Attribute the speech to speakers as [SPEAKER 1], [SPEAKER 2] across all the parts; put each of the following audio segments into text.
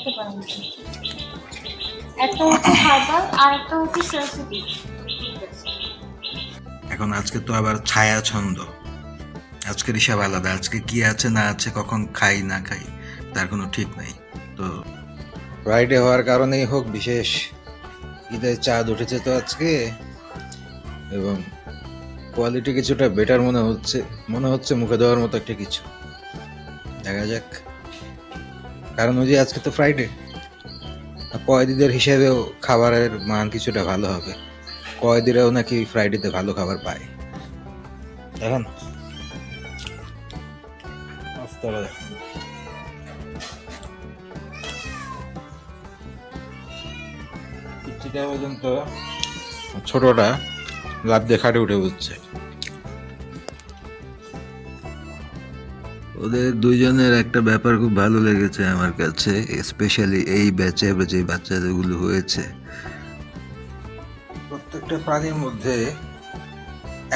[SPEAKER 1] দেখতে পারেন। একটা হচ্ছে খাবার আর একটা হচ্ছে সেন্সিটিভ।
[SPEAKER 2] এখন আজকে তো আবার ছায়া ছন্দ, আজকের হিসাব আলাদা। আজকে কি আছে না আছে, কখন খাই না খাই তার কোনো ঠিক নাই। তো ফ্রাইডে হওয়ার কারণেই হোক বিশেষ ঈদের চাঁদ উঠেছে তো আজকে, এবং কোয়ালিটি কিছুটা বেটার মনে হচ্ছে মুখে দেওয়ার মতো একটা কিছু। দেখা যাক, কারণ ওই যে আজকে তো ফ্রাইডে, কয়েদিদের হিসেবেও খাবারের মান কিছুটা ভালো হবে। কয়েদিরাও নাকি ফ্রাইডেতে ভালো খাবার পায়। দেখেন নাস্তাটা দেখেন, পিচ্চিটা পর্যন্ত ছোটটা লাভ দিয়ে খাটে উঠে বুঝছে। ওদের দুইজনের একটা ব্যাপার খুব ভালো লেগেছে আমার কাছে, স্পেশালি এই ব্যাচে যে বাচ্চাগুলো হয়েছে। প্রত্যেকটা প্রাণীর মধ্যে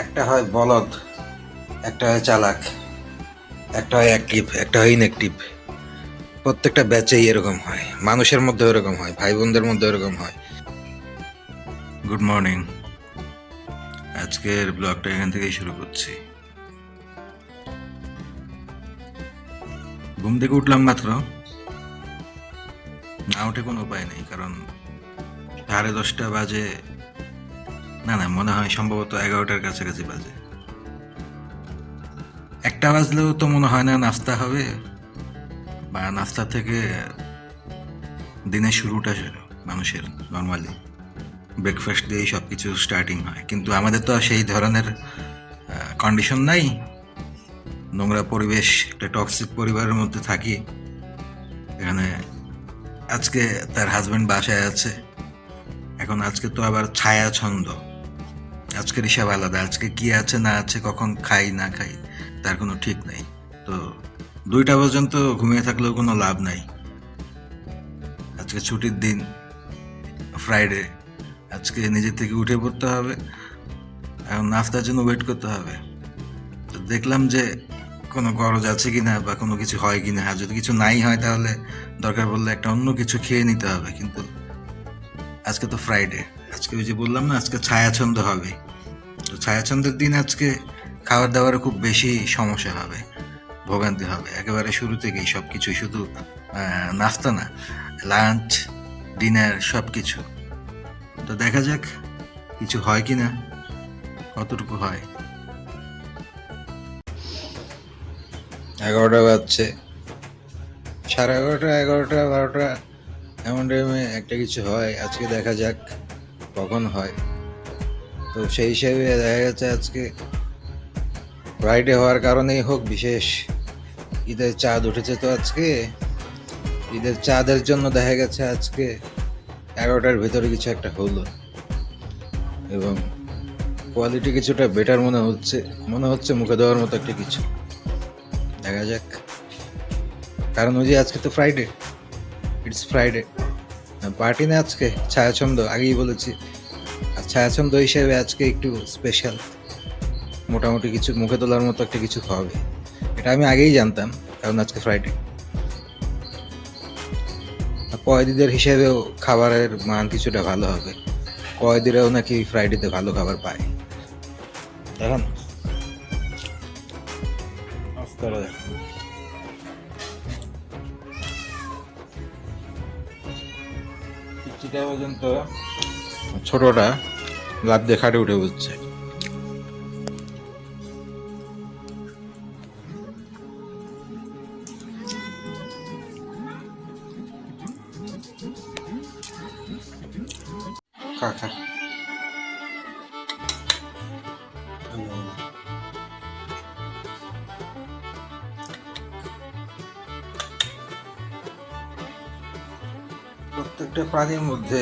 [SPEAKER 2] একটা হয় বলদ, একটা হয় চালাক, একটা হয় অ্যাক্টিভ, একটা হয় ইনঅ্যাক্টিভ। প্রত্যেকটা ব্যাচেই এরকম হয়, মানুষের মধ্যে এরকম হয়, ভাই বোনদের মধ্যে এরকম হয়। গুড মর্নিং, আজকের ব্লগটা এখান থেকেই শুরু করছি। ঘুম থেকে উঠলাম মাত্র, না উঠে কোনো উপায় নেই, কারণ 10:30 বাজে, না মনে হয় সম্ভবত 11টার কাছাকাছি বাজে। 1টা বাজলেও তো মনে হয় না নাস্তা হবে, বা নাস্তা থেকে দিনের শুরুটা মানুষের নর্মালি ব্রেকফাস্ট দিয়েই সব কিছু স্টার্টিং হয়, কিন্তু আমাদের তো আর সেই ধরনের কন্ডিশন নাই। নোংরা পরিবেশ, একটা টক্সিক পরিবারের মধ্যে থাকি। এখানে আজকে তার হাজব্যান্ড বাসায় আছে। এখন আজকে তো আবার ছায়া ছন্দ, আজকের হিসাব আলাদা। আজকে কি আছে না আছে, কখন খাই না খাই তার কোনো ঠিক নাই। তো 2টা পর্যন্ত ঘুমিয়ে থাকলেও কোনো লাভ নাই। আজকে ছুটির দিন, ফ্রাইডে, আজকে নিজের থেকে উঠে পড়তে হবে, এখন নাস্তার জন্য ওয়েট করতে হবে। তো দেখলাম যে কোনো গরজ আছে কিনা বা কোনো কিছু হয় কিনা। আর যদি কিছু নাই হয় তাহলে দরকার পড়লে একটা অন্য কিছু খেয়ে নিতে হবে। কিন্তু আজকে তো ফ্রাইডে, আজকে ওই যে বললাম না আজকে ছায়াছন্দ হবে। তো ছায়াছন্দের দিন আজকে খাবার দাবারে খুব বেশি সমস্যা হবে, ভোগান্তি হবে একেবারে শুরু থেকেই। সব কিছুই, শুধু নাস্তা না, লাঞ্চ, ডিনার, সব কিছু। তো দেখা যাক কিছু হয় কি না, কতটুকু হয়। 11টা বাজছে, 11:30, 11টা, 12টা, এমন টাইমে একটা কিছু হয়। আজকে দেখা যাক কখন হয়। তো সেই হিসেবে দেখা গেছে আজকে ফ্রাইডে হওয়ার কারণেই হোক বিশেষ ঈদের চাঁদ উঠেছে তো আজকে। ঈদের চাঁদের জন্য দেখা গেছে আজকে 11টার ভিতরে কিছু একটা হলো, এবং কোয়ালিটি কিছুটা বেটার মনে হচ্ছে মুখে দেওয়ার মতো একটা কিছু। দেখা যাক, কারণ ওই যে আজকে তো ফ্রাইডে, ইটস ফ্রাইডে। পার্টি না আজকে, ছায়াছন্দ, আগেই বলেছি। আর ছায়াছন্দ হিসেবে আজকে একটু স্পেশাল, মোটামুটি কিছু মুখে তোলার মতো একটা কিছু হবে। এটা আমি আগেই জানতাম, কারণ আজকে ফ্রাইডে। কয়েদিদের হিসেবেও খাবারের মান কিছুটা ভালো হবে। কয়েদিরাও নাকি ফ্রাইডেতে ভালো খাবার পায়। দেখেন নাস্তাটা দেখেন, পিচ্চিটা পর্যন্ত ছোটটা লাভ দিয়ে খাটে উঠে বুঝছে। খা খা, প্রত্যেকটা প্রাণীর মধ্যে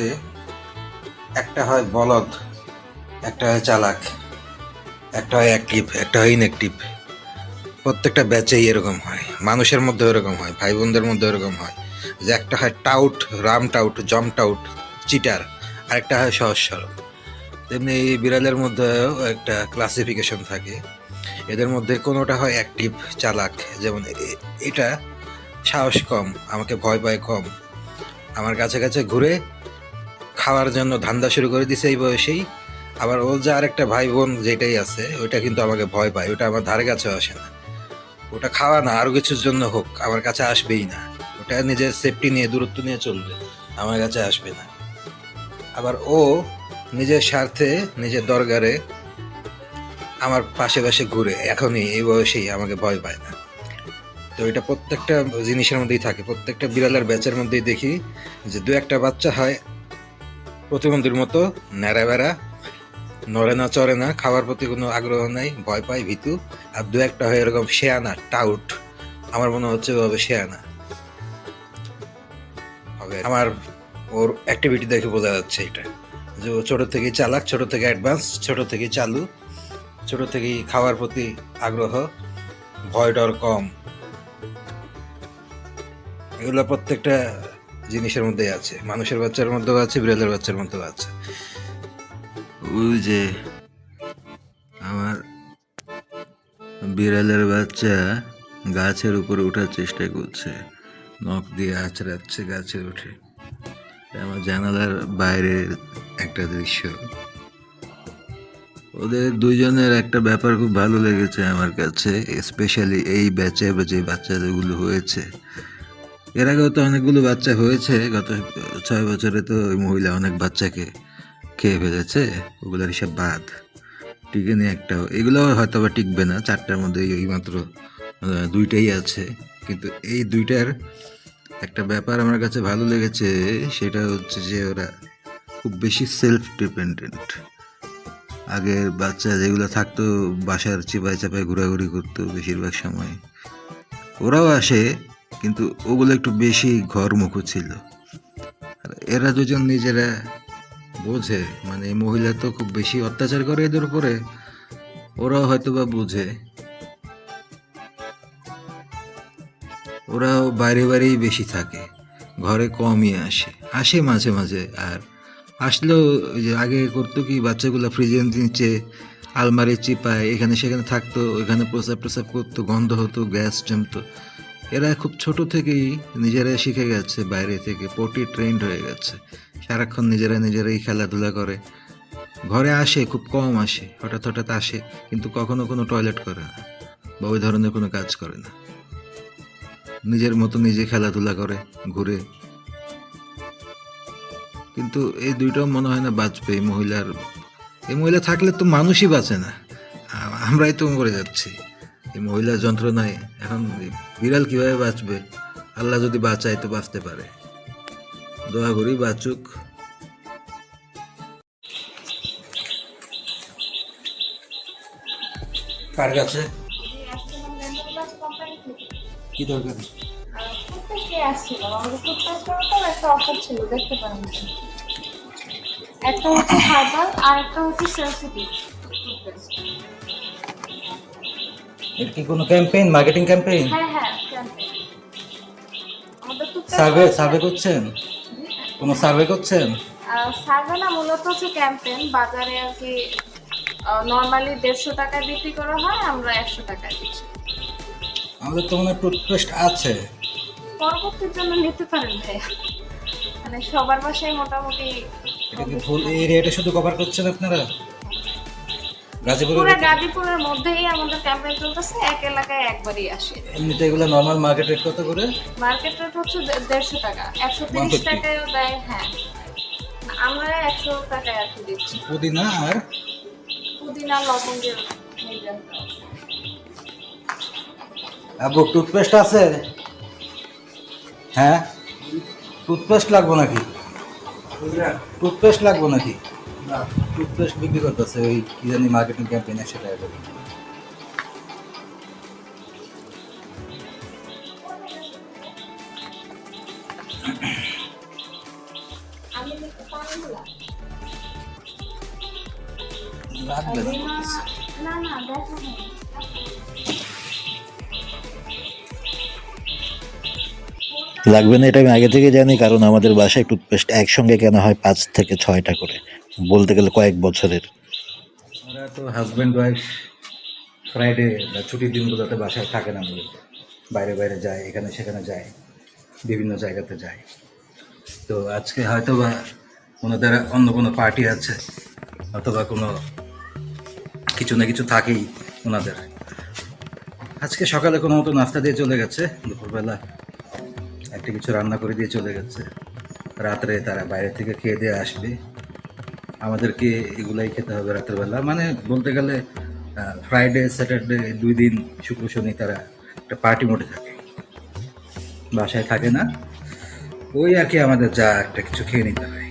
[SPEAKER 2] একটা হয় বলদ, একটা হয় চালাক, একটা হয় অ্যাক্টিভ, একটা হয় ইনঅ্যাক্টিভ। প্রত্যেকটা ব্যাচেই এরকম হয়, মানুষের মধ্যে এরকম হয়, ভাই বোনদের মধ্যে এরকম হয়। যে একটা হয় টাউট, রাম টাউট, জম টাউট, চিটার, আর একটা হয় সহজ সরল। তেমনি এই বিড়ালের মধ্যেও একটা ক্লাসিফিকেশন থাকে। এদের মধ্যে কোনোটা হয় অ্যাক্টিভ, চালাক, যেমন এটা সাহস কম, আমাকে ভয় পায় কম, আমার কাছে কাছে ঘুরে খাওয়ার জন্য ধান্দা শুরু করে দিছে এই বয়সেই। আবার ও যে আরেকটা ভাই বোন যেটাই আছে ওইটা কিন্তু আমাকে ভয় পায়, ওটা আমার ধারে কাছে আসে না। ওটা খাওয়া না আরো কিছুর জন্য হোক আমার কাছে আসবেই না। ওটা নিজের সেফটি নিয়ে দূরত্ব নিয়ে চলবে, আমার কাছে আসবে না। আবার ও নিজের স্বার্থে নিজের দরকারে আমার পাশে পাশে ঘুরে এখনই এই বয়সেই আমাকে ভয় পায় না। তো এটা প্রত্যেকটা জিনিসের মধ্যেই থাকে, প্রত্যেকটা বিড়ালের ব্যাচের মধ্যেই দেখি যে দু একটা বাচ্চা হয় প্রতিবন্ধীর মতো ন্যাড়া বেড়া, নড়ে না চড়ে না, খাওয়ার প্রতি কোনো আগ্রহ নাই, ভয় পায়, ভীতু। আর দু একটা হয় এরকম শেয়ানা টাউট, আমার মনে হচ্ছে ওভাবে শেয়ানা হবে। আমার ওর অ্যাক্টিভিটি দেখে বোঝা যাচ্ছে এটা, যে ও ছোটো থেকেই চালাক, ছোটো থেকে অ্যাডভান্স, ছোটো থেকেই চালু, ছোটো থেকেই খাওয়ার প্রতি আগ্রহ, ভয় ডর কম। এগুলো প্রত্যেকটা জিনিসের মধ্যেই আছে, মানুষের বাচ্চার মধ্যেও আছে, বিড়ালের বাচ্চার মধ্যেও আছে। ওই যে আমার বিড়ালের বাচ্চা গাছের উপরে ওঠার চেষ্টা করছে, নখ দিয়ে আঁচড়াচ্ছে গাছে উঠে। আমার জানালার বাইরের একটা দৃশ্য। ওদের দুইজনের একটা ব্যাপার খুব ভালো লেগেছে আমার কাছে, স্পেশালি এই ব্যাচে যে বাচ্চাগুলো হয়েছে। এর আগেও তো অনেকগুলো বাচ্চা হয়েছে, গত 6 বছরে তো ওই মহিলা অনেক বাচ্চাকে খেয়ে ফেলেছে, ওগুলোর হিসাব বাদ, টিকে নিয়ে একটাও। এগুলো হয়তো বা টিকবে না, 4টার মধ্যে এই মাত্র 2টাই আছে। কিন্তু এই 2টার একটা ব্যাপার আমার কাছে ভালো লেগেছে, সেটা হচ্ছে যে ওরা খুব বেশি সেলফ ডিপেন্ডেন্ট। আগের বাচ্চা যেগুলো থাকতো বাসার চিপায় চাপায় ঘোরাঘুরি করতো বেশিরভাগ সময়, ওরাও আসে কিন্তু ওগুলো একটু বেশি ঘরমুখো ছিল। আর এরা দুজন নিজেরা বোঝে, মানে এই মহিলা তো খুব বেশি অত্যাচার করে এদের উপরে, ওরাও হয়তো বা বুঝে, ওরাও বাইরে বাইরেই বেশি থাকে, ঘরে কমই আসে, আসে মাঝে মাঝে। আর আসলেও ওই যে আগে করতো কি, বাচ্চাগুলো ফ্রিজের নিচে আলমারি চিপায় এখানে সেখানে থাকতো, ওইখানে প্রসাব প্রসাব করতো, গন্ধ হতো, গ্যাস জমতো। এরা খুব ছোট থেকেই নিজেরাই শিখে গেছে, বাইরে থেকে পটি ট্রেন্ড হয়ে গেছে, সারাক্ষণ নিজেরাই খেলাধুলা করে। ঘরে আসে খুব কম আসে, হঠাৎ হঠাৎ আসে, কিন্তু কখনো কোনো টয়লেট করে না বা ওই ধরনের কোনো কাজ করে না, নিজের মতো নিজে খেলাধুলা করে, ঘুরে। কিন্তু এই দুইটাও মনে হয় না বাঁচবে এই মহিলার। এই মহিলা থাকলে তো মানুষই বাঁচে না, আমরাই তো মরে যাচ্ছি এই মহিলার যন্ত্রণায়। এখন বিড়াল কিভাবে বাঁচবে? আল্লাহ যদি বাঁচায় তো বাঁচতে পারে, দোয়া করি বাঁচুক। কার কাছে কি দরকার?
[SPEAKER 1] একটা অফার ছিল, দেখতে পারেন। একটা হচ্ছে হার্বাল আর একটা হচ্ছে সেন্সিটিভ।
[SPEAKER 2] এর কি কোনো ক্যাম্পেইন, মার্কেটিং ক্যাম্পেইন?
[SPEAKER 1] হ্যাঁ হ্যাঁ, campaign। আমাদের
[SPEAKER 2] সার্ভে করছেন? কোনো সার্ভে করছেন?
[SPEAKER 1] সার্ভে না, মূলত হচ্ছে ক্যাম্পেইন। বাজারে আর কি নর্মালি 150 টাকায় বিক্রি করা হয়, আমরা 100 টাকায় দিচ্ছি।
[SPEAKER 2] আমাদের তো মনে হয় টুথপেস্ট আছে,
[SPEAKER 1] পরবর্তীর জন্য নিতে পারেন ভাইয়া, মানে সবার বাসায় মোটামুটি।
[SPEAKER 2] এটা কি ফুল এরিয়াটা শুধু কভার করছেন আপনারা? গাজীপুরের
[SPEAKER 1] পুরো গাজীপুরের মধ্যেই আমাদের ক্যাম্পেইন চলতেছে, এক এলাকায় একবারই আসে।
[SPEAKER 2] এমনিতে এগুলো নর্মাল মার্কেট রেট কত করে?
[SPEAKER 1] মার্কেট রেট হচ্ছে 150 টাকা, 130 টাকায়ও দেয়। হ্যাঁ, আমরা 100 টাকায় আর কি দিচ্ছি।
[SPEAKER 2] পুদিনা আর
[SPEAKER 1] পুদিনা লবঙ্গের মিল্টন।
[SPEAKER 2] আবু টুথপেস্ট আছে? হ্যাঁ, টুথপেস্ট লাগবো নাকি? টুথপেস্ট লাগবো নাকি? টুথপেস্ট বিক্রি করতেছে ওই কি জানি মার্কেটিং ক্যাম্পেইন 100 টাকা করে।
[SPEAKER 1] আমি দেখতে পারবো
[SPEAKER 2] লাগবে না।
[SPEAKER 1] না না, দেখো না।
[SPEAKER 3] লাগবে না এটা আমি আগে থেকে জানি, কারণ আমাদের বাসায় টুথপেস্ট একসঙ্গে কেনা হয় 5 থেকে 6টা করে, বলতে গেলে কয়েক বছরের।
[SPEAKER 2] ওরা তো হাজব্যান্ড ওয়াইফ ফ্রাইডে বা ছুটির দিনগুলোতে বাসায় থাকে না, মূলত বাইরে বাইরে যায়, এখানে সেখানে যায়, বিভিন্ন জায়গাতে যায়। তো আজকে হয়তো বা ওনাদের অন্য কোনো পার্টি আছে, অথবা কোনো কিছু না কিছু থাকেই ওনাদের। আজকে সকালে কোনো মতো নাস্তা দিয়ে চলে গেছে, দুপুরবেলা একটা কিছু রান্না করে দিয়ে চলে গেছে, রাত্রে তারা বাইরে থেকে খেয়ে দিয়ে আসবে। আমাদেরকে এগুলাই খেতে হবে রাতের বেলা, মানে বলতে গেলে ফ্রাইডে স্যাটারডে 2 দিন, শুক্র শনি তারা একটা পার্টি মোডে থাকে, বাসায় থাকে না। ওই আর কি, আমাদের যা একটা কিছু খেয়ে নিতে হয়।